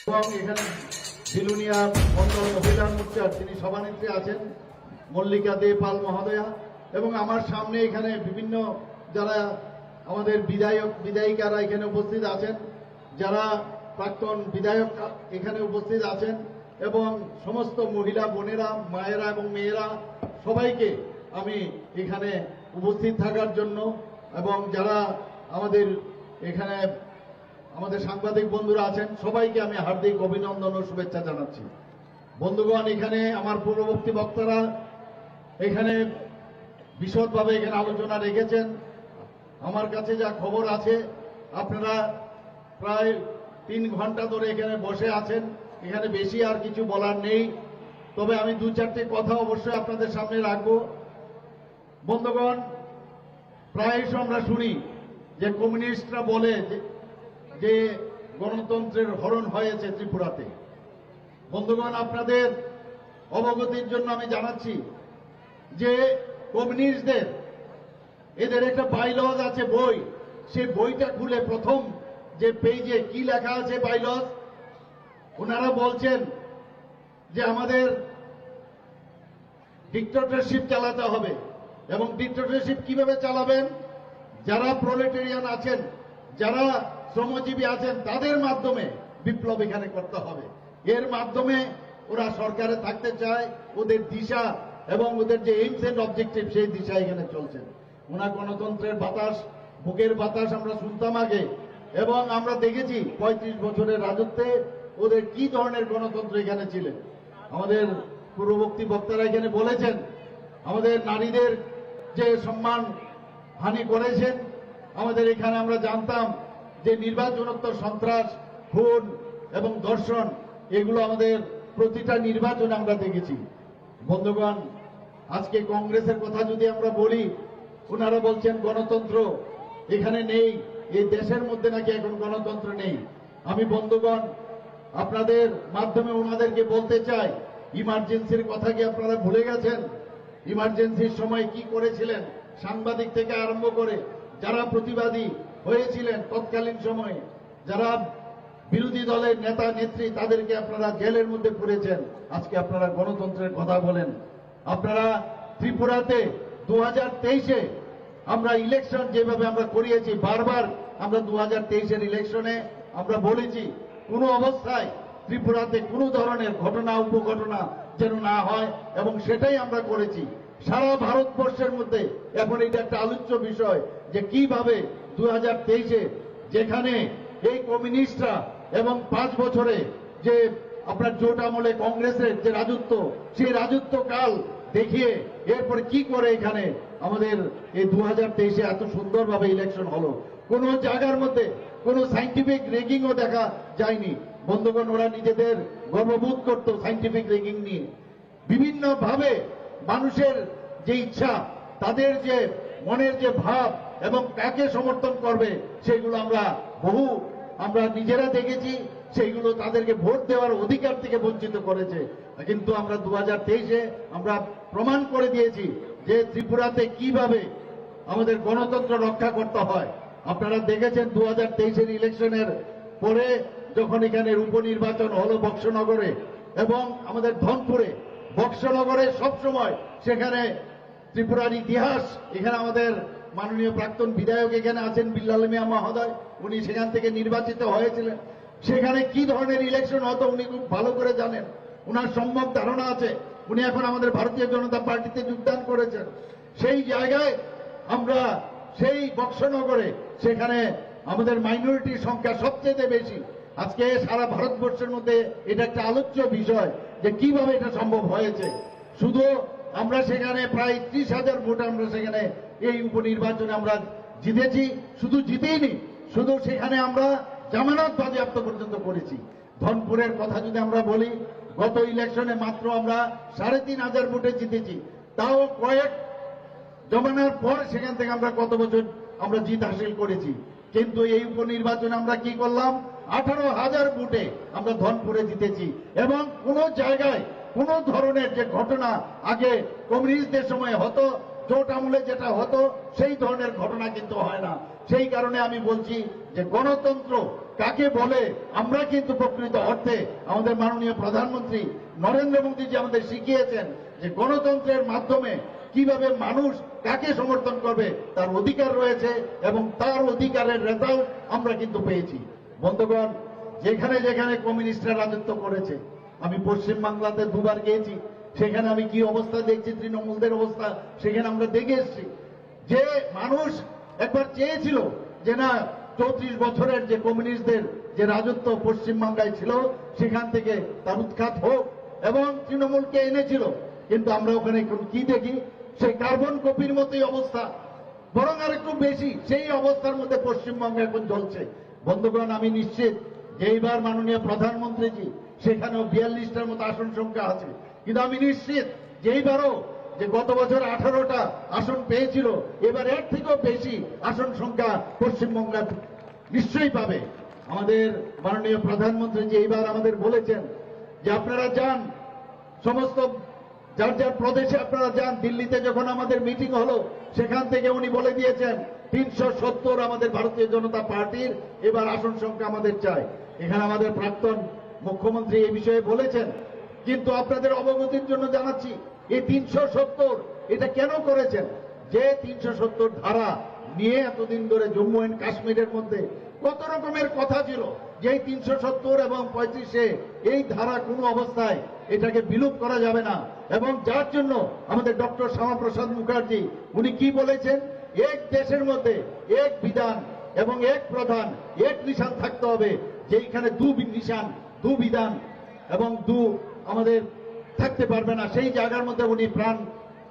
এবং এখানে বিলুনিয়া মন্ডল মহিলা মোর্চার তিনি সভানেত্রী আছেন মল্লিকা দে পাল মহোদয়া, এবং আমার সামনে এখানে বিভিন্ন যারা আমাদের বিধায়ক বিধায়িকারা এখানে উপস্থিত আছেন, যারা প্রাক্তন বিধায়ক এখানে উপস্থিত আছেন, এবং সমস্ত মহিলা বোনেরা, মায়েরা এবং মেয়েরা সবাইকে আমি এখানে উপস্থিত থাকার জন্য, এবং যারা আমাদের এখানে আমাদের সাংবাদিক বন্ধুরা আছেন সবাইকে আমি হার্দিক অভিনন্দন ও শুভেচ্ছা জানাচ্ছি। বন্ধুগণ, এখানে আমার পূর্ববর্তী বক্তারা এখানে বিশদভাবে এখানে আলোচনা রেখেছেন। আমার কাছে যা খবর আছে আপনারা প্রায় 3 ঘন্টা ধরে এখানে বসে আছেন, এখানে বেশি আর কিছু বলার নেই। তবে আমি 2-4টি কথা অবশ্যই আপনাদের সামনে রাখব। বন্ধুগণ, প্রায়শ আমরা শুনি যে কমিউনিস্টরা বলে যে গণতন্ত্রের হরণ হয়েছে ত্রিপুরাতে। বন্ধুগণ, আপনাদের অবগতির জন্য আমি জানাচ্ছি যে কমিউনিস্টদের এদের একটা বাইলজ আছে বই, সেই বইটা খুলে প্রথম যে পেজে কি লেখা আছে বাইলজ, ওনারা বলছেন যে আমাদের ডিক্টেটরশিপ চালাতে হবে, এবং ডিক্টেটরশিপ কিভাবে চালাবেন, যারা প্রোলেটেরিয়ান আছেন, যারা শ্রমজীবী আছেন তাদের মাধ্যমে বিপ্লব এখানে করতে হবে। এর মাধ্যমে ওরা সরকারে থাকতে চায়, ওদের দিশা এবং ওদের যে এইমস এন্ড অবজেক্টিভ সেই দিশা এখানে চলছেন। ওনার গণতন্ত্রের বাতাস, বুকের বাতাস আমরা শুনতাম আগে, এবং আমরা দেখেছি 35 বছরের রাজত্বে ওদের কি ধরনের গণতন্ত্র এখানে ছিলেন। আমাদের পূর্ববর্তী বক্তারা এখানে বলেছেন আমাদের নারীদের যে সম্মান হানি করেছেন। আমাদের এখানে আমরা জানতাম যে নির্বাচনোত্তর সন্ত্রাস, খুন এবং ধর্ষণ এগুলো আমাদের প্রতিটা নির্বাচনে আমরা দেখেছি। বন্ধুগণ, আজকে কংগ্রেসের কথা যদি আমরা বলি, ওনারা বলছেন গণতন্ত্র এখানে নেই, এই দেশের মধ্যে নাকি এখন গণতন্ত্র নেই। আমি বন্ধুগণ আপনাদের মাধ্যমে ওনাদেরকে বলতে চাই, ইমার্জেন্সির কথা কি আপনারা ভুলে গেছেন? ইমার্জেন্সির সময় কি করেছিলেন সাংবাদিক থেকে আরম্ভ করে যারা প্রতিবাদী হয়েছিলেন তৎকালীন সময়ে, যারা বিরোধী দলের নেতা নেত্রী, তাদেরকে আপনারা জেলের মধ্যে পুরেছেন। আজকে আপনারা গণতন্ত্রের কথা বলেন। আপনারা ত্রিপুরাতে 2023-এ আমরা ইলেকশন যেভাবে আমরা করিয়েছি, বারবার আমরা 2023-এর ইলেকশনে আমরা বলেছি কোনো অবস্থায় ত্রিপুরাতে কোনো ধরনের ঘটনা উপঘটনা যেন না হয়, এবং সেটাই আমরা করেছি। সারা ভারতবর্ষের মধ্যে এখন এটা একটা আলোচ্য বিষয় যে কিভাবে 2023-এ যেখানে এই কমিউনিস্টরা এবং 5 বছরে যে আপনার জোট আমলে কংগ্রেসের যে রাজত্ব, সেই রাজত্ব কাল দেখিয়ে এরপরে কি করে এখানে আমাদের এই 2023-এ এত সুন্দরভাবে ইলেকশন হলো। কোন জায়গার মধ্যে কোনো সাইন্টিফিক রেগিংও দেখা যায়নি। বন্ধুগণ, ওরা নিজেদের গর্ববোধ করত সাইন্টিফিক রেগিং নিয়ে। বিভিন্নভাবে মানুষের যে ইচ্ছা, তাদের যে মনের যে ভাব এবং কাকে সমর্থন করবে সেগুলো আমরা নিজেরা দেখেছি। সেইগুলো তাদেরকে ভোট দেওয়ার অধিকার থেকে বঞ্চিত করেছে। কিন্তু আমরা 2023-এ আমরা প্রমাণ করে দিয়েছি যে ত্রিপুরাতে কিভাবে আমাদের গণতন্ত্র রক্ষা করতে হয়। আপনারা দেখেছেন 2023-এর ইলেকশনের পরে যখন এখানে উপনির্বাচন হলো বক্সনগরে এবং আমাদের ধনপুরে, বক্সনগরে সবসময় সেখানে ত্রিপুরার ইতিহাস, এখানে আমাদের মাননীয় প্রাক্তন বিধায়ক এখানে আছেন বিল্লাল মিয়া মহোদয়, উনি সেখান থেকে নির্বাচিত হয়েছিলেন। সেখানে কি ধরনের ইলেকশন হতো উনি খুব ভালো করে জানেন, উনার সম্যক ধারণা আছে। উনি এখন আমাদের ভারতীয় জনতা পার্টিতে যোগদান করেছেন। সেই জায়গায় আমরা সেই বক্সনগরে সেখানে আমাদের মাইনরিটির সংখ্যা সবচেয়ে বেশি। আজকে সারা ভারতবর্ষের মধ্যে এটা একটা আলোচ্য বিষয় যে কিভাবে এটা সম্ভব হয়েছে। শুধু আমরা সেখানে প্রায় 30,000 ভোট আমরা সেখানে এই উপনির্বাচনে আমরা জিতেছি। শুধু জিতেইনি, শুধু সেখানে আমরা জামানত বাজেয়াপ্ত পর্যন্ত করেছি। ধনপুরের কথা যদি আমরা বলি, গত ইলেকশনে মাত্র আমরা 3,500 ভোটে জিতেছি, তাও কয়েক জমানার পর সেখান থেকে আমরা কত বছর আমরা জিত হাসিল করেছি। কিন্তু এই উপনির্বাচনে আমরা কি করলাম, 18,000 ভোটে আমরা ধনপুরে জিতেছি। এবং কোন জায়গায় কোন ধরনের যে ঘটনা আগে কমিউনিস্টদের সময় হতো, জোট আমলে যেটা হতো সেই ধরনের ঘটনা কিন্তু হয় না। সেই কারণে আমি বলছি যে গণতন্ত্র কাকে বলে আমরা কিন্তু প্রকৃত অর্থে আমাদের মাননীয় প্রধানমন্ত্রী নরেন্দ্র মোদীজি আমাদের শিখিয়েছেন যে গণতন্ত্রের মাধ্যমে কিভাবে মানুষ কাকে সমর্থন করবে তার অধিকার রয়েছে এবং তার অধিকারের রেজাল্ট আমরা কিন্তু পেয়েছি। বন্ধুগণ, যেখানে যেখানে কমিউনিস্টরা রাজত্ব করেছে, আমি পশ্চিমবাংলাতে দুবার গিয়েছি, সেখানে আমি কি অবস্থা দেখছি, তৃণমূলদের অবস্থা সেখানে আমরা দেখে এসেছি যে মানুষ একবার চেয়েছিল যে না 34 বছরের যে কমিউনিস্টদের যে রাজত্ব পশ্চিমবাংলায় ছিল সেখান থেকে তার উৎখাত হোক এবং তৃণমূলকে এনেছিল, কিন্তু আমরা ওখানে কি দেখি, সেই কার্বন কপির মতোই অবস্থা, বরং আর একটু বেশি সেই অবস্থার মধ্যে পশ্চিমবঙ্গে এখন চলছে। বন্ধুগণ, আমি নিশ্চিত যে এইবার মাননীয় প্রধানমন্ত্রীজি সেখানেও 42টার মতো আসন সংখ্যা আছে, কিন্তু আমি নিশ্চিত যে এইবারও যে গত বছর 18টা আসন পেয়েছিল, এবার এর থেকেও বেশি আসন সংখ্যা পশ্চিমবঙ্গে নিশ্চয়ই পাবে। আমাদের মাননীয় প্রধানমন্ত্রী যে এইবার আমাদের বলেছেন যে আপনারা যান সমস্ত যার যার প্রদেশে আপনারা যান। দিল্লিতে যখন আমাদের মিটিং হলো সেখান থেকে উনি বলে দিয়েছেন 370 আমাদের ভারতীয় জনতা পার্টির এবার আসন সংখ্যা আমাদের চাই। এখানে আমাদের প্রাক্তন মুখ্যমন্ত্রী এই বিষয়ে বলেছেন, কিন্তু আপনাদের অবগতির জন্য জানাচ্ছি এই 370 এটা কেন করেছেন, যে 370 ধারা নিয়ে এতদিন ধরে জম্মু এন্ড কাশ্মীরের মধ্যে কত রকমের কথা ছিল যে 370 এবং 35-এ এই ধারা কোনো অবস্থায় এটাকে বিলুপ করা যাবে না, এবং যার জন্য আমাদের ডক্টর শ্যামাপ্রসাদ মুখার্জি উনি কি বলেছেন, এক দেশের মধ্যে এক বিধান এবং এক প্রধান এক নিশান থাকতে হবে, যেখানে দু নিশান দু বিধান এবং দু আমাদের থাকতে পারবে না, সেই জায়গার মধ্যে উনি প্রাণ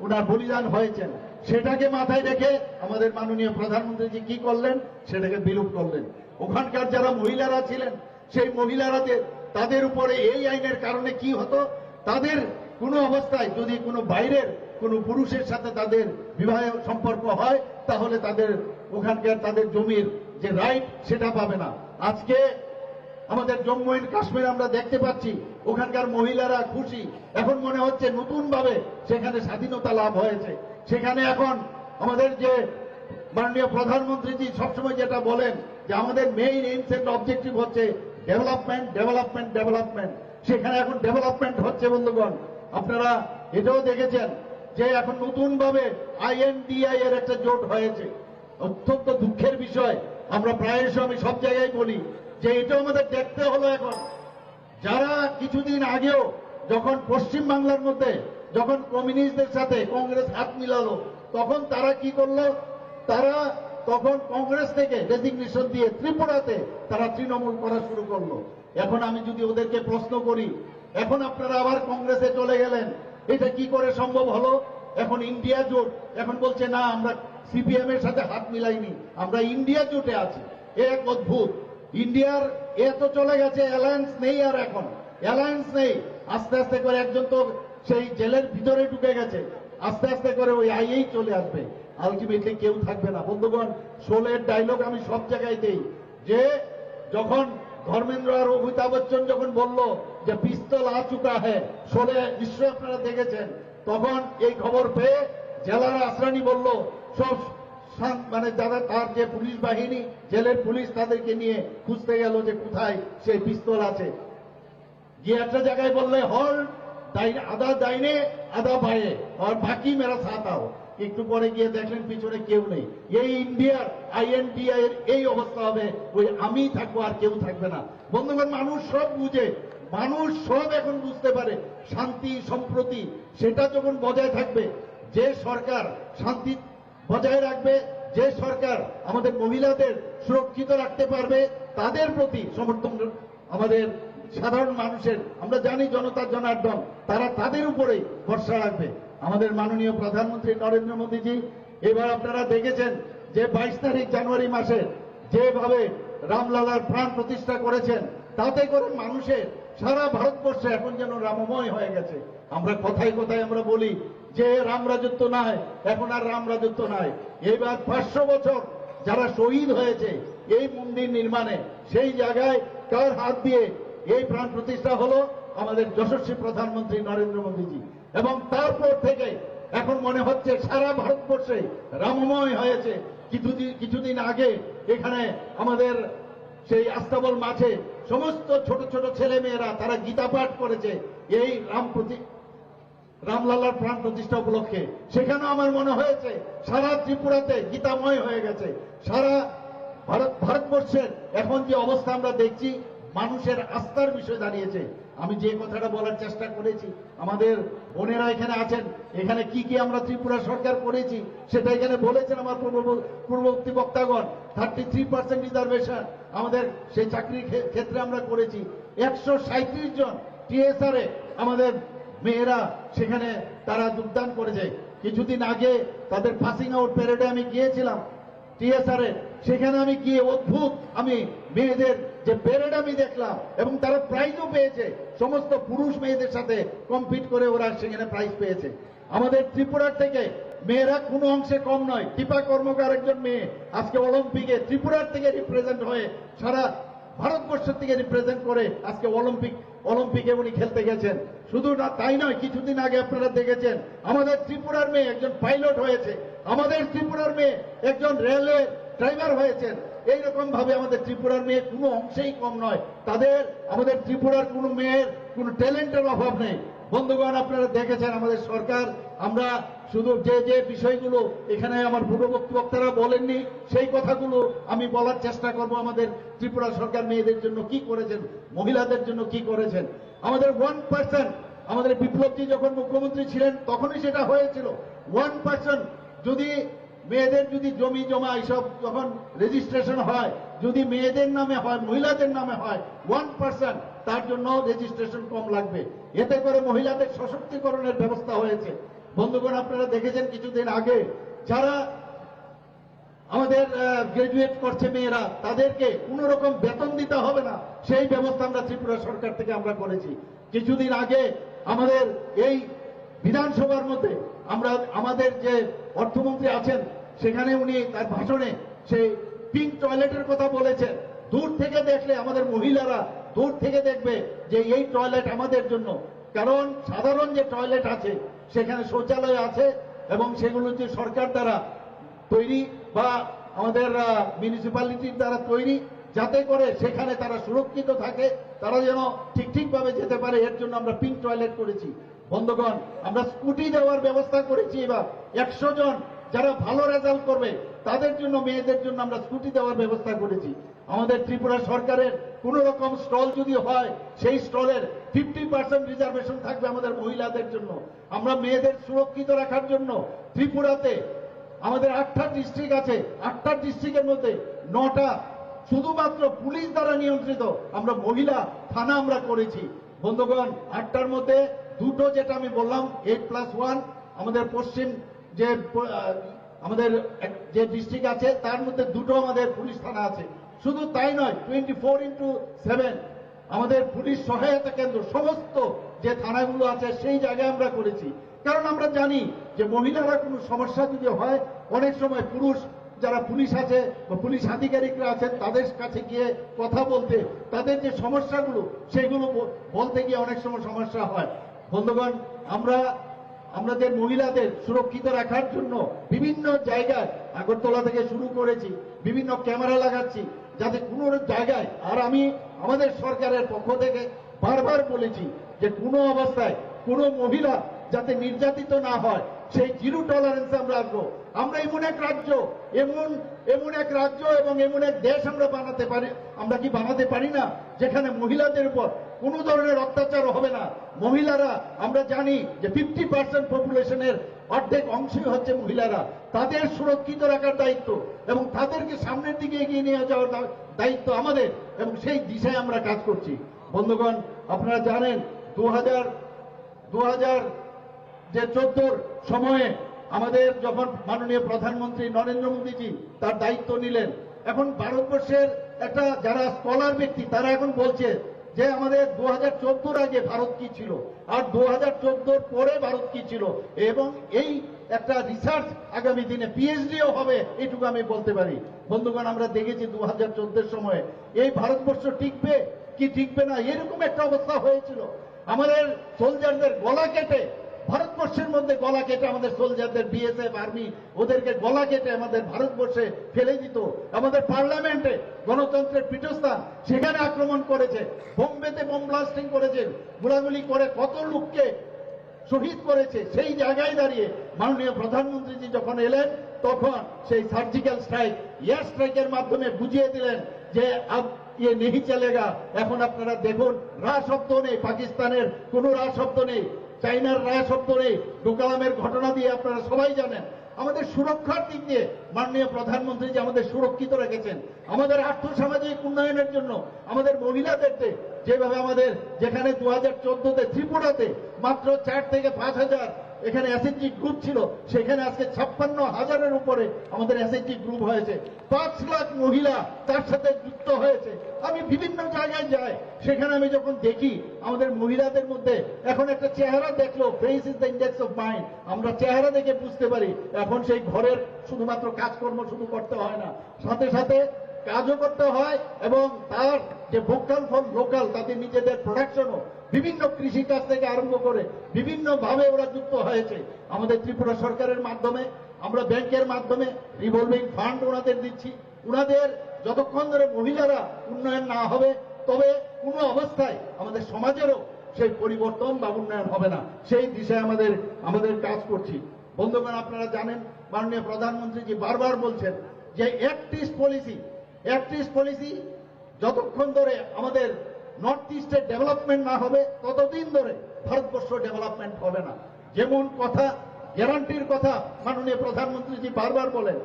ওনার বলিদান হয়েছেন। সেটাকে মাথায় রেখে আমাদের মাননীয় প্রধানমন্ত্রীজি কি করলেন, সেটাকে বিলুপ করলেন। ওখানকার যারা মহিলারা ছিলেন সেই মহিলারা তাদের উপরে এই আইনের কারণে কি হতো, তাদের কোনো অবস্থায় যদি কোনো বাইরের কোনো পুরুষের সাথে তাদের বিবাহ সম্পর্ক হয় তাহলে তাদের ওখানকার তাদের জমির যে রাইট সেটা পাবে না। আজকে আমাদের জম্মু এন্ড কাশ্মীর আমরা দেখতে পাচ্ছি ওখানকার মহিলারা খুশি, এখন মনে হচ্ছে নতুন ভাবে সেখানে স্বাধীনতা লাভ হয়েছে। সেখানে এখন আমাদের যে মাননীয় প্রধানমন্ত্রীজি সবসময় যেটা বলেন যে আমাদের মেইন এইমস এন্ড অবজেক্টিভ হচ্ছে ডেভেলপমেন্ট ডেভেলপমেন্ট ডেভেলপমেন্ট, সেখানে এখন ডেভেলপমেন্ট হচ্ছে। বন্ধুগণ, আপনারা এটাও দেখেছেন যে এখন নতুন ভাবে INDI এর একটা জোট হয়েছে। অত্যন্ত দুঃখের বিষয়, আমরা প্রায়শই আমি সব জায়গায় বলি যে এটা আমাদের দেখতে হলো এখন। যারা কিছুদিন আগেও যখন পশ্চিম বাংলার মধ্যে যখন কমিউনিস্টদের সাথে কংগ্রেস হাত মিলালো, তখন তারা কি করলো, তারা তখন কংগ্রেস থেকে রেজিগনেশন দিয়ে ত্রিপুরাতে তারা তৃণমূল করা শুরু করলো। এখন আমি যদি ওদেরকে প্রশ্ন করি, এখন আপনারা আবার কংগ্রেসে চলে গেলেন, এটা কি করে সম্ভব হলো? এখন ইন্ডিয়া জোট এখন বলছে না আমরা CPM এর সাথে হাত মিলাইনি, আমরা ইন্ডিয়া জোটে আছি। এক অদ্ভুত, ইন্ডিয়ার তো চলে গেছে, অ্যালায়েন্স নেই, আর এখন অ্যালায়েন্স নেই। আস্তে আস্তে করে একজন তো সেই জেলের ভিতরে ঢুকে গেছে, আস্তে আস্তে করে ওই আইয়েই চলে আসবে, আলটিমেটলি কেউ থাকবে না। বন্ধুগণ, 16-এর ডায়লগ আমি সব জায়গায় দেই যে যখন ধর্মেন্দ্র আর অমিতাভ বচ্চন যখন বলল যে পিস্তল আ চুকা হ্যায়, 16 নিশ্চয় আপনারা দেখেছেন, তখন এই খবর পেয়ে জেলার আসরানি বলল সব মানে যারা তার যে পুলিশ বাহিনী জেলের পুলিশ তাদেরকে নিয়ে খুঁজতে গেল যে কোথায় সেই পিস্তল আছে। গিয়ে একটা জায়গায় বললে হল আধা ডাইনে আধা বায়ে আর বাকি মেরা সাথ আও, একটু পরে গিয়ে দেখলেন পিছনে কেউ নেই। এই ইন্ডিয়ার INDI এর এই অবস্থা হবে, ওই আমি থাকবো আর কেউ থাকবে না। বন্ধুগণ, মানুষ সব বুঝে, মানুষ সব এখন বুঝতে পারে শান্তি সম্প্রতি সেটা যখন বজায় থাকবে, যে সরকার শান্তি বজায় রাখবে, যে সরকার আমাদের মহিলাদের সুরক্ষিত রাখতে পারবে, তাদের প্রতি সমর্থন আমাদের সাধারণ মানুষের, আমরা জানি জনতার জনার্দন, তারা তাদের উপরেই ভরসা রাখবে। আমাদের মাননীয় প্রধানমন্ত্রী নরেন্দ্র মোদীজি এবার আপনারা দেখেছেন যে 22 তারিখ জানুয়ারি মাসে যেভাবে রামলালার প্রাণ প্রতিষ্ঠা করেছেন, তাতে করে মানুষের সারা ভারতবর্ষে এখন যেন রামময় হয়ে গেছে। আমরা কথায় কথায় আমরা বলি যে রাম রাজত্ব নাই, এখন আর রাম রাজত্ব নাই। এবার 500 বছর যারা শহীদ হয়েছে এই মন্দির নির্মাণে, সেই জায়গায় কার হাত দিয়ে এই প্রাণ প্রতিষ্ঠা হলো? আমাদের যশস্বী প্রধানমন্ত্রী নরেন্দ্র মোদীজি। এবং তারপর থেকে এখন মনে হচ্ছে সারা ভারতবর্ষে রামময় হয়েছে। কিছুদিন আগে এখানে আমাদের সেই আস্তাবল মাঠে সমস্ত ছোট ছোট ছেলে মেয়েরা তারা গীতা পাঠ করেছে এই রামলালার প্রাণ প্রতিষ্ঠা উপলক্ষে। সেখানেও আমার মনে হয়েছে সারা ত্রিপুরাতে গীতাময় হয়ে গেছে। সারা ভারতবর্ষের এখন যে অবস্থা আমরা দেখছি, মানুষের আস্থার বিষয় দাঁড়িয়েছে। আমি যে কথাটা বলার চেষ্টা করেছি, আমাদের বোনেরা এখানে আছেন, এখানে কি কি আমরা ত্রিপুরা সরকার করেছি সেটা এখানে বলেছেন আমার পূর্ববর্তী বক্তাগণ। 33% রিজার্ভেশন আমাদের সেই চাকরির ক্ষেত্রে আমরা করেছি। 137 জন টিএসআর এ আমাদের মেয়েরা সেখানে তারা যোগদান করেছে। কিছুদিন আগে তাদের পাসিং আউট প্যারেডে আমি গিয়েছিলাম টিএসআর এর, সেখানে আমি গিয়ে অদ্ভুত আমি মেয়েদের যে প্যারেড আমি দেখলাম, এবং তারা প্রাইজও পেয়েছে। সমস্ত পুরুষ মেয়েদের সাথে কম্পিট করে ওরা সেখানে প্রাইজ পেয়েছে। আমাদের ত্রিপুরার থেকে মেয়েরা কোনো অংশে কম নয়। দীপা কর্মকার একজন মেয়ে আজকে অলিম্পিকে ত্রিপুরার থেকে রিপ্রেজেন্ট হয়ে সারা ভারতবর্ষের থেকে রিপ্রেজেন্ট করে আজকে অলিম্পিকে উনি খেলতে গেছেন। শুধু না তাই নয়, কিছুদিন আগে আপনারা দেখেছেন আমাদের ত্রিপুরার মেয়ে একজন পাইলট হয়েছে, আমাদের ত্রিপুরার মেয়ে একজন রেলওয়ে ড্রাইভার হয়েছেন। এইরকম ভাবে আমাদের ত্রিপুরার মেয়ে কোনো অংশেই কম নয়। আমাদের ত্রিপুরার কোনো মেয়ের কোনো ট্যালেন্টের অভাব নেই। বন্ধুগণ, আপনারা দেখেছেন আমাদের সরকার, আমরা শুধু যে যে বিষয়গুলো এখানে আমার পূর্ববর্তী বক্তারা বলেননি সেই কথাগুলো আমি বলার চেষ্টা করব। আমাদের ত্রিপুরা সরকার মেয়েদের জন্য কি করেছেন, মহিলাদের জন্য কি করেছেন। আমাদের 1%, আমাদের বিপ্লবজি যখন মুখ্যমন্ত্রী ছিলেন তখনই সেটা হয়েছিল। 1% যদি মেয়েদের যদি জমি জমা এইসব যখন রেজিস্ট্রেশন হয়, যদি মেয়েদের নামে হয়, মহিলাদের নামে হয় 1%, তার জন্য রেজিস্ট্রেশন কম লাগবে। এতে করে মহিলাদের সশক্তিকরণের ব্যবস্থা হয়েছে। বন্ধুগণ, আপনারা দেখেছেন কিছুদিন আগে যারা আমাদের গ্রাজুয়েট করছে মেয়েরা, তাদেরকে কোন রকম বেতন দিতে হবে না, সেই ব্যবস্থা আমরা ত্রিপুরা সরকার থেকে আমরা করেছি। কিছুদিন আগে আমাদের এই বিধানসভার মধ্যে আমাদের যে অর্থমন্ত্রী আছেন, সেখানে উনি তার ভাষণে সেই পিঙ্ক টয়লেটের কথা বলেছেন। দূর থেকে দেখলে আমাদের মহিলারা দূর থেকে দেখবে যে এই টয়লেট আমাদের জন্য। কারণ সাধারণ যে টয়লেট আছে সেখানে শৌচালয় আছে, এবং সেগুলো যে সরকার দ্বারা তৈরি বা আমাদের মিউনিসিপ্যালিটির দ্বারা তৈরি, যাতে করে সেখানে তারা সুরক্ষিত থাকে, তারা যেন ঠিকভাবে যেতে পারে, এর জন্য আমরা পিঙ্ক টয়লেট করেছি। বন্ধুগণ, আমরা স্কুটি দেওয়ার ব্যবস্থা করেছি। এবার 100 জন যারা ভালো রেজাল্ট করবে তাদের জন্য, মেয়েদের জন্য আমরা স্কুটি দেওয়ার ব্যবস্থা করেছি। আমাদের ত্রিপুরা সরকারের কোন রকম স্টল যদি হয়, সেই স্টলের 50% রিজার্ভেশন থাকবে আমাদের মহিলাদের জন্য। আমরা মেয়েদের সুরক্ষিত রাখার জন্য ত্রিপুরাতে আমাদের 8টা ডিস্ট্রিক্ট আছে, 8টা ডিস্ট্রিক্টের মধ্যে 9টা শুধুমাত্র পুলিশ দ্বারা নিয়ন্ত্রিত আমরা মহিলা থানা আমরা করেছি। বন্ধুগণ, 8টার মধ্যে 2টো যেটা আমি বললাম 8+1, আমাদের পশ্চিম যে আমাদের যে ডিস্ট্রিক্ট আছে তার মধ্যে 2টো আমাদের পুলিশ থানা আছে। শুধু তাই নয়, 24/7 আমাদের পুলিশ সহায়তা কেন্দ্র সমস্ত যে থানাগুলো আছে সেই জায়গায় আমরা করেছি। কারণ আমরা জানি যে মহিলারা কোনো সমস্যা যদি হয়, অনেক সময় পুরুষ যারা পুলিশ আছে বা পুলিশ আধিকারিকরা আছেন তাদের কাছে গিয়ে কথা বলতে, তাদের যে সমস্যাগুলো সেগুলো বলতে গিয়ে অনেক সময় সমস্যা হয়। বন্ধুগণ, আমাদের মহিলাদের সুরক্ষিত রাখার জন্য বিভিন্ন জায়গায় আগরতলা থেকে শুরু করেছি, বিভিন্ন ক্যামেরা লাগাচ্ছি যাতে কোনো জায়গায়, আর আমি আমাদের সরকারের পক্ষ থেকে বারবার বলেছি যে কোনো অবস্থায় কোনো মহিলা যাতে নির্যাতিত না হয়, সেই জিরো টলারেন্স আমরা আসবো। আমরা এমন এক রাজ্য এবং এমন এক দেশ আমরা বানাতে পারি না যেখানে মহিলাদের উপর কোনো ধরনের অত্যাচার হবে না। মহিলারা, আমরা জানি যে 50% পপুলেশনের অর্ধেক অংশই হচ্ছে মহিলারা। তাদের সুরক্ষিত রাখার দায়িত্ব এবং তাদেরকে সামনের দিকে এগিয়ে নিয়ে যাওয়ার দায়িত্ব আমাদের, এবং সেই দিশায় আমরা কাজ করছি। বন্ধুগণ, আপনারা জানেন 2014 সময়ে আমাদের যখন মাননীয় প্রধানমন্ত্রী নরেন্দ্র মোদীজি তার দায়িত্ব নিলেন, এখন ভারতবর্ষের একটা যারা স্কলার ব্যক্তি তারা এখন বলছে যে আমাদের 2014 আগে ভারত কি ছিল আর 2014 পরে ভারত কি ছিল, এবং এই একটা রিসার্চ আগামী দিনে পিএইচডিও হবে, এটুকু আমি বলতে পারি। বন্ধুগণ, আমরা দেখেছি 2014 সময়ে এই ভারতবর্ষ টিকবে কি টিকবে না, এরকম একটা অবস্থা হয়েছিল। আমাদের সোলজারদের গলা কেটে ভারতবর্ষের মধ্যে গলা কেটে আমাদের সোলজারদের, বিএসএফ আর্মি ওদেরকে গলা কেটে আমাদের ভারতবর্ষে ফেলে দিত। আমাদের পার্লামেন্টে গণতন্ত্রের পীঠস্থান, সেখানে আক্রমণ করেছে, বোম্বেতে বোম ব্লাস্টিং করেছে, গোলাগুলি করে কত লোককে শহীদ করেছে। সেই জায়গায় দাঁড়িয়ে মাননীয় প্রধানমন্ত্রীজি যখন এলেন, তখন সেই সার্জিক্যাল স্ট্রাইক, এয়ার স্ট্রাইকের মাধ্যমে বুঝিয়ে দিলেন যে আব ইয়ে নেই চলেগা। এখন আপনারা দেখুন, রা শব্দ নেই, পাকিস্তানের কোনো রা শব্দ নেই, চাইনার রা শব্দ নেই। ডোকালামের ঘটনা দিয়ে আপনারা সবাই জানেন। আমাদের সুরক্ষার দিক দিয়ে মাননীয় প্রধানমন্ত্রী যে আমাদের সুরক্ষিত রেখেছেন, আমাদের আর্থসামাজিক উন্নয়নের জন্য আমাদের মহিলাদেরকে যেভাবে আমাদের, যেখানে 2014-তে ত্রিপুরাতে মাত্র 4 থেকে 5,000 এখানে এসএইচজি গ্রুপ ছিল, সেখানে আজকে 56,000-এর উপরে আমাদের এসএইচজি গ্রুপ হয়েছে। 5 লাখ মহিলা তার সাথে যুক্ত হয়েছে। আমি বিভিন্ন জায়গায় যাই, সেখানে আমি যখন দেখি আমাদের মহিলাদের মধ্যে এখন একটা চেহারা দেখলো, face is the index of mind, আমরা চেহারা দেখে বুঝতে পারি এখন সেই ঘরের শুধুমাত্র কাজকর্ম শুধু করতে হয় না, সাথে সাথে কাজও করতে হয়, এবং তার যে ভোকাল ফর লোকাল, তাদের নিজেদের প্রোডাকশনও বিভিন্ন কৃষি কাজ থেকে আরম্ভ করে বিভিন্ন ভাবে ওরা যুক্ত হয়েছে। আমাদের ত্রিপুরা সরকারের মাধ্যমে, আমরা ব্যাংকের মাধ্যমে রিভলভিং ফান্ড ওনাদের দিচ্ছি। ওনাদের যতক্ষণ ধরে মহিলারা উন্নয়ন না হবে, তবে কোনো অবস্থায় আমাদের সমাজেরও সেই পরিবর্তন বা উন্নয়ন হবে না। সেই দিশায় আমাদের কাজ করছি। বন্ধুগণ, আপনারা জানেন মাননীয় প্রধানমন্ত্রীজি বারবার বলছেন যে অ্যাক্ট ইস্ট পলিসি যতক্ষণ ধরে আমাদের নর্থ ইস্টের ডেভেলপমেন্ট না হবে, ততদিন ধরে ভারতবর্ষ ডেভেলপমেন্ট হবে না। যেমন কথা, গ্যারান্টির কথা মাননীয় প্রধানমন্ত্রীজি বারবার বলেন,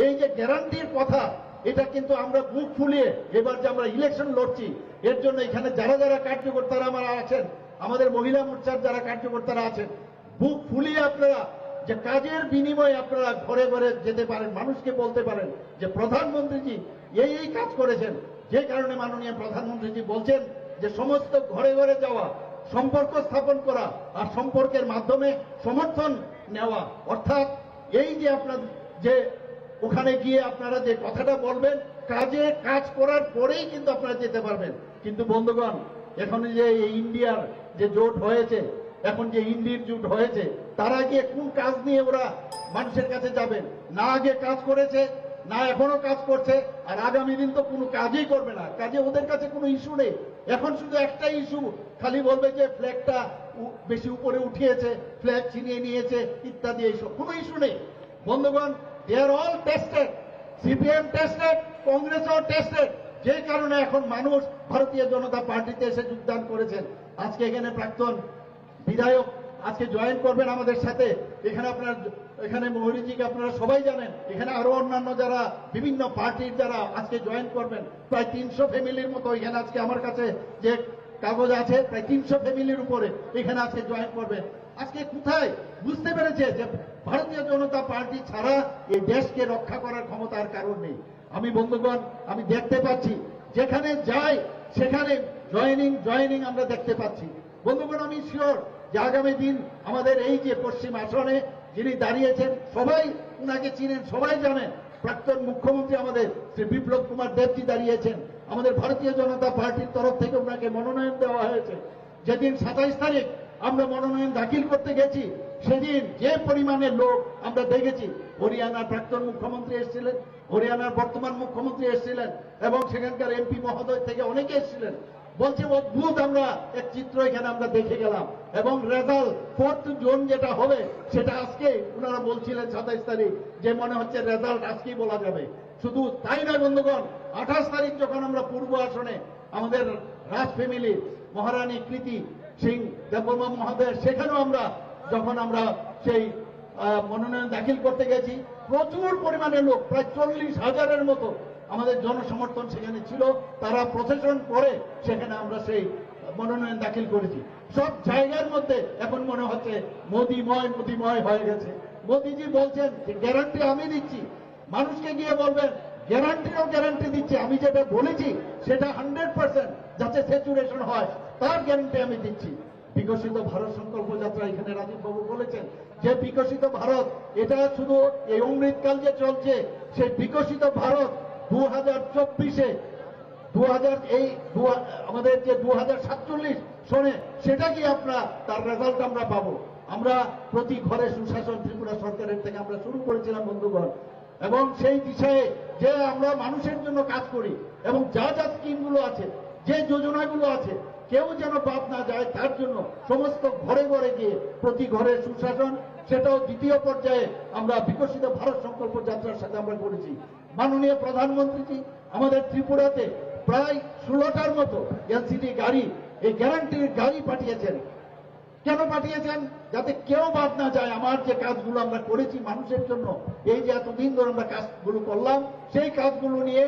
এই যে গ্যারান্টির কথা, এটা কিন্তু আমরা বুক ফুলিয়ে এবার যে আমরা ইলেকশন লড়ছি, এর জন্য এখানে যারা যারা কার্যকর্তারা আমরা আছেন, আমাদের মহিলা মোর্চার যারা কার্যকর্তারা আছেন, বুক ফুলিয়ে আপনারা যে কাজের বিনিময়ে আপনারা ঘরে ঘরে যেতে পারেন, মানুষকে বলতে পারেন যে প্রধানমন্ত্রীজি এই কাজ করেছেন। যে কারণে মাননীয় প্রধানমন্ত্রীজি বলছেন যে সমস্ত ঘরে ঘরে যাওয়া, সম্পর্ক স্থাপন করা, আর সম্পর্কের মাধ্যমে সমর্থন নেওয়া, অর্থাৎ এই যে আপনার যে ওখানে গিয়ে আপনারা যে কথাটা বলবেন, কাজ করার পরেই কিন্তু আপনারা যেতে পারবেন। কিন্তু বন্ধুগণ, এখন যে ইন্ডিয়ার যে জোট হয়েছে, এখন যে ইন্ডির জোট হয়েছে, তারা গিয়ে কোন কাজ নিয়ে ওরা মানুষের কাছে যাবেন? না আগে কাজ করেছে, না এখনো কাজ করছে, আর আগামী দিন তো কোনো কাজই করবে না। কাজে ওদের কাছে কোনো ইস্যু নেই। এখন শুধু একটাই ইস্যু, খালি বলবে যে ফ্ল্যাগটা বেশি উপরে উঠিয়েছে, ফ্ল্যাগ ছিনিয়ে নিয়েছে ইত্যাদি, এইসব কোনো ইস্যু নেই। বন্ধুগণ, they are all tested, CPM tested, কংগ্রেসও টেস্টেড। যে কারণে এখন মানুষ ভারতীয় জনতা পার্টিতে এসে যোগদান করেছেন। আজকে এখানে প্রাক্তন বিধায়ক আজকে জয়েন করবেন আমাদের সাথে। এখানে মহরিজিকে আপনারা সবাই জানেন। এখানে আরো অন্যান্য যারা বিভিন্ন পার্টির যারা আজকে জয়েন করবেন, প্রায় 300 ফ্যামিলির মতো এখানে আজকে আমার কাছে যে কাগজ আছে, প্রায় 300 ফ্যামিলির উপরে এখানে আজকে জয়েন করবে। আজকে কোথায় বুঝতে পেরেছে যে ভারতীয় জনতা পার্টি ছাড়া এই দেশকে রক্ষা করার ক্ষমতার কারণ নেই। আমি বন্ধুগণ, আমি দেখতে পাচ্ছি যেখানে যাই সেখানে জয়েনিং আমরা দেখতে পাচ্ছি। বন্ধুগণ, আমি শিওর যে আগামী দিন আমাদের এই যে পশ্চিম আসনে যিনি দাঁড়িয়েছেন, সবাই উনাকে চিনেন, সবাই জানেন। প্রাক্তন মুখ্যমন্ত্রী আমাদের শ্রী বিপ্লব কুমার দেবজি দাঁড়িয়েছেন। আমাদের ভারতীয় জনতা পার্টির তরফ থেকে ওনাকে মনোনয়ন দেওয়া হয়েছে। যেদিন 27 তারিখ আমরা মনোনয়ন দাখিল করতে গেছি, সেদিন যে পরিমাণে লোক আমরা দেখেছি। হরিয়ানার প্রাক্তন মুখ্যমন্ত্রী এসেছিলেন, হরিয়ানার বর্তমান মুখ্যমন্ত্রী এসেছিলেন, এবং সেখানকার এমপি মহোদয় থেকে অনেকে এসেছিলেন। বলছে অদ্ভুত আমরা এক চিত্র এখানে আমরা দেখে গেলাম। এবং রেজাল্ট 4th জুন যেটা হবে, সেটা আজকে ওনারা বলছিলেন 27 তারিখ, যে মনে হচ্ছে রেজাল্ট আজকেই বলা যাবে। শুধু তাই নয় বন্ধুগণ, 28 তারিখ যখন আমরা পূর্ব আসনে আমাদের রাজ ফ্যামিলির মহারানী কৃতি সিং দেববর্মা মহোদয়, সেখানেও যখন আমরা সেই মনোনয়ন দাখিল করতে গেছি, প্রচুর পরিমাণে লোক, প্রায় 40,000-এর মতো আমাদের জনসমর্থন সেখানে ছিল। তারা প্রসেশন করে সেখানে আমরা সেই মনোনয়ন দাখিল করেছি। সব জায়গার মধ্যে এখন মনে হচ্ছে মোদিময় হয়ে গেছে। মোদিজি বলছেন যে গ্যারান্টি আমি দিচ্ছি, মানুষকে গিয়ে বলবেন গ্যারান্টি দিচ্ছি, আমি যেটা বলেছি সেটা 100% যাতে স্যাচুরেশন হয়, তার গ্যারান্টি আমি দিচ্ছি। বিকশিত ভারত সংকল্প যাত্রা এখানে রাজীব বাবু বলেছেন যে বিকশিত ভারত, এটা শুধু এই অমৃতকাল যে চলছে, সেই বিকশিত ভারত 2024-এ আমাদের যে 2047 সনে, সেটা কি তার রেজাল্ট আমরা পাবো। আমরা প্রতি ঘরে সুশাসন ত্রিপুরা সরকারের থেকে আমরা শুরু করেছিলাম বন্ধুগণ, এবং সেই দিশায় যে আমরা মানুষের জন্য কাজ করি এবং যা যা স্কিমগুলো আছে, যে যোজনাগুলো আছে, কেউ যেন বাদ না যায় তার জন্য সমস্ত ঘরে ঘরে গিয়ে প্রতি ঘরে সুশাসন, সেটাও দ্বিতীয় পর্যায়ে আমরা বিকশিত ভারত সংকল্প যাত্রার সাথে আমরা করেছি। মাননীয় প্রধানমন্ত্রীজি আমাদের ত্রিপুরাতে প্রায় 16টার মতো এলসিডি গাড়ি, এই গ্যারান্টির গাড়ি পাঠিয়েছেন। কেন পাঠিয়েছেন? যাতে কেউ বাদ না যায়। আমার যে কাজগুলো আমরা করেছি মানুষের জন্য, এই যে এতদিন ধরে আমরা কাজগুলো করলাম, সেই কাজগুলো নিয়ে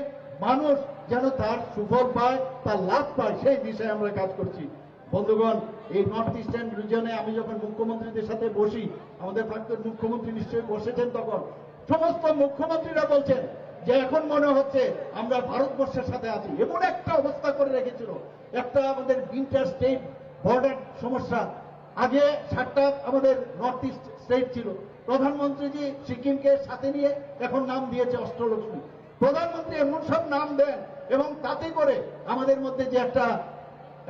মানুষ যেন তার সুফল পায়, তার লাভ পায়, সেই বিষয়ে আমরা কাজ করছি। বন্ধুগণ, এই নর্থ ইস্টার্ন রিজনে আমি যখন মুখ্যমন্ত্রীদের সাথে বসি, আমাদের প্রাক্তন মুখ্যমন্ত্রী নিশ্চয়ই বসেছেন, তখন সমস্ত মুখ্যমন্ত্রীরা বলছেন যে এখন মনে হচ্ছে আমরা ভারতবর্ষের সাথে আছি। এমন একটা অবস্থা করে রেখেছিল, একটা আমাদের ইন্টার স্টেট বর্ডার সমস্যা। আগে 7টা আমাদের নর্থ ইস্ট স্টেট ছিল, প্রধানমন্ত্রীজি সিকিমকে সাথে নিয়ে এখন নাম দিয়েছে অষ্টলক্ষ্মী। প্রধানমন্ত্রী এমন সব নাম দেন এবং তাতে করে আমাদের মধ্যে যে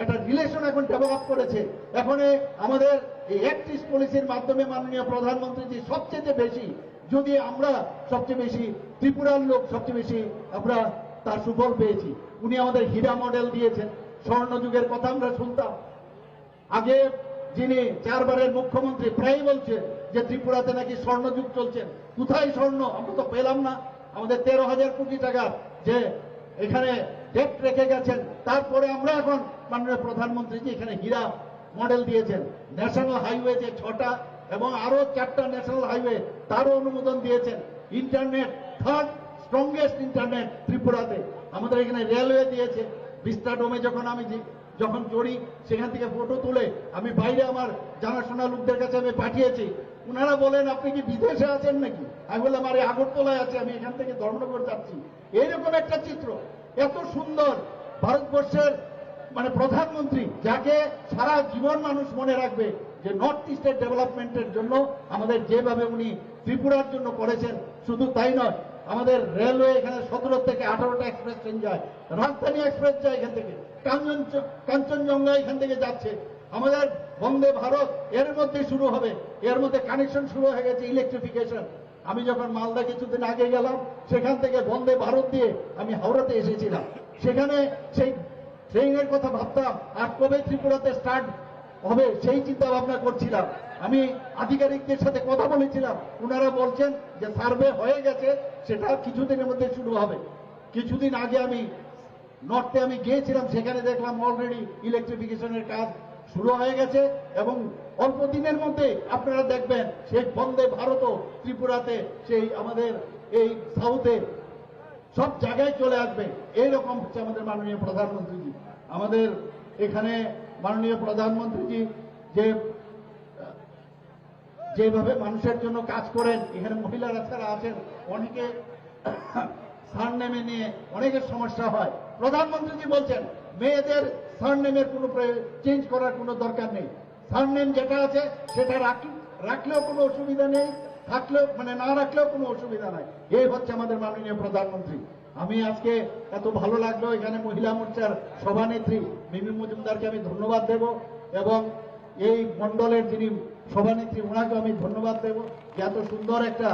একটা রিলেশন এখন ডেভেলপ করেছে। এখন আমাদের এই অ্যাক্ট ইস্ট পলিসির মাধ্যমে মাননীয় প্রধানমন্ত্রীজি সবচেয়ে বেশি, যদি আমরা সবচেয়ে বেশি ত্রিপুরার লোক সবচেয়ে বেশি আমরা তার সুফল পেয়েছি। উনি আমাদের হীরা মডেল দিয়েছেন। স্বর্ণ যুগের কথা আমরা শুনতাম, আগে যিনি 4বারের মুখ্যমন্ত্রী প্রায় বলছে যে ত্রিপুরাতে নাকি স্বর্ণযুগ চলছেন। কোথায় স্বর্ণ? আমরা তো পেলাম না। আমাদের 13,000 কোটি টাকা যে এখানে ডেট রেখে গেছেন, তারপরে আমরা এখন মাননীয় প্রধানমন্ত্রীজি এখানে হীরা মডেল দিয়েছেন। ন্যাশনাল হাইওয়ে যে 6টা এবং আরো 4টা ন্যাশনাল হাইওয়ে, তারও অনুমোদন দিয়েছেন। ইন্টারনেট, 3rd স্ট্রংগেস্ট ইন্টারনেট ত্রিপুরাতে। আমাদের এখানে রেলওয়ে দিয়েছে। বিস্তাডোমে যখন চড়ি, সেখান থেকে ফটো তুলে আমি বাইরে আমার জানাশোনা লোকদের কাছে আমি পাঠিয়েছি। ওনারা বলেন আপনি কি বিদেশে আছেন নাকি? আমি বললাম আরে আগরতলায় আছে, আমি এখান থেকে ধর্মনগর যাচ্ছি। এইরকম একটা চিত্র, এত সুন্দর ভারতবর্ষের মানে প্রধানমন্ত্রী, যাকে সারা জীবন মানুষ মনে রাখবে, যে নর্থ ইস্টের ডেভেলপমেন্টের জন্য আমাদের যেভাবে উনি ত্রিপুরার জন্য করেছেন। শুধু তাই নয়, আমাদের রেলওয়ে এখানে 17 থেকে 18টা এক্সপ্রেস ট্রেন যায়, রাজধানী এক্সপ্রেস যায় এখান থেকে, কাঞ্চনজঙ্ঘা এখান থেকে যাচ্ছে। আমাদের বন্দে ভারত এর মধ্যে শুরু হবে, এর মধ্যে কানেকশন শুরু হয়ে গেছে, ইলেকট্রিফিকেশন। আমি যখন মালদা কিছুদিন আগে গেলাম, সেখান থেকে বন্দে ভারত দিয়ে আমি হাওড়াতে এসেছিলাম। সেখানে সেই ট্রেনের কথা ভাবতাম, আর কবে ত্রিপুরাতে স্টার্ট হবে সেই চিন্তা ভাবনা করছিলাম। আমি আধিকারিকদের সাথে কথা বলেছিলাম, ওনারা বলছেন যে সার্ভে হয়ে গেছে, সেটা কিছুদিনের মধ্যে শুরু হবে। কিছুদিন আগে আমি নর্থে গিয়েছিলাম, সেখানে দেখলাম অলরেডি ইলেকট্রিফিকেশনের কাজ শুরু হয়ে গেছে এবং অল্প দিনের মধ্যে আপনারা দেখবেন সেই বন্দে ভারতও ত্রিপুরাতে, সেই আমাদের এই সাউথে সব জায়গায় চলে আসবে। এইরকম হচ্ছে আমাদের মাননীয় প্রধানমন্ত্রীজি। আমাদের এখানে মাননীয় প্রধানমন্ত্রীজি যেভাবে মানুষের জন্য কাজ করেন, এখানে মহিলারা ছাড়া আছেন, অনেকে সারনেমে নিয়ে অনেকের সমস্যা হয়। প্রধানমন্ত্রীজি বলছেন মেয়েদের সারনেমের কোনো চেঞ্জ করার কোনো দরকার নেই, সারনেম যেটা আছে সেটা রাখলেও কোনো অসুবিধা নেই, থাকলেও মানে না রাখলেও কোনো অসুবিধা নাই। এই হচ্ছে আমাদের মাননীয় প্রধানমন্ত্রী। আমি আজকে এত ভালো লাগলো, এখানে মহিলা মোর্চার সভানেত্রী মিমি মজুমদারকে আমি ধন্যবাদ দেব এবং এই মন্ডলের যিনি সভানেত্রী ওনাকে আমি ধন্যবাদ দেব যে এত সুন্দর একটা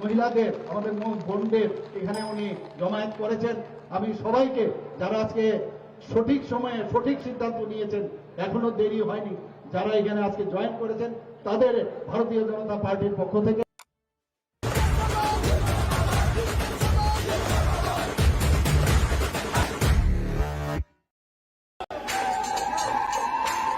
মহিলাদের, আমাদের বোনদের এখানে উনি জমায়েত করেছেন। আমি সবাইকে, যারা আজকে সঠিক সময়ে সঠিক সিদ্ধান্ত নিয়েছেন, এখনো দেরি হয়নি, যারা এখানে আজকে জয়েন করেছেন, তাদের ভারতীয় জনতা পার্টির পক্ষ থেকে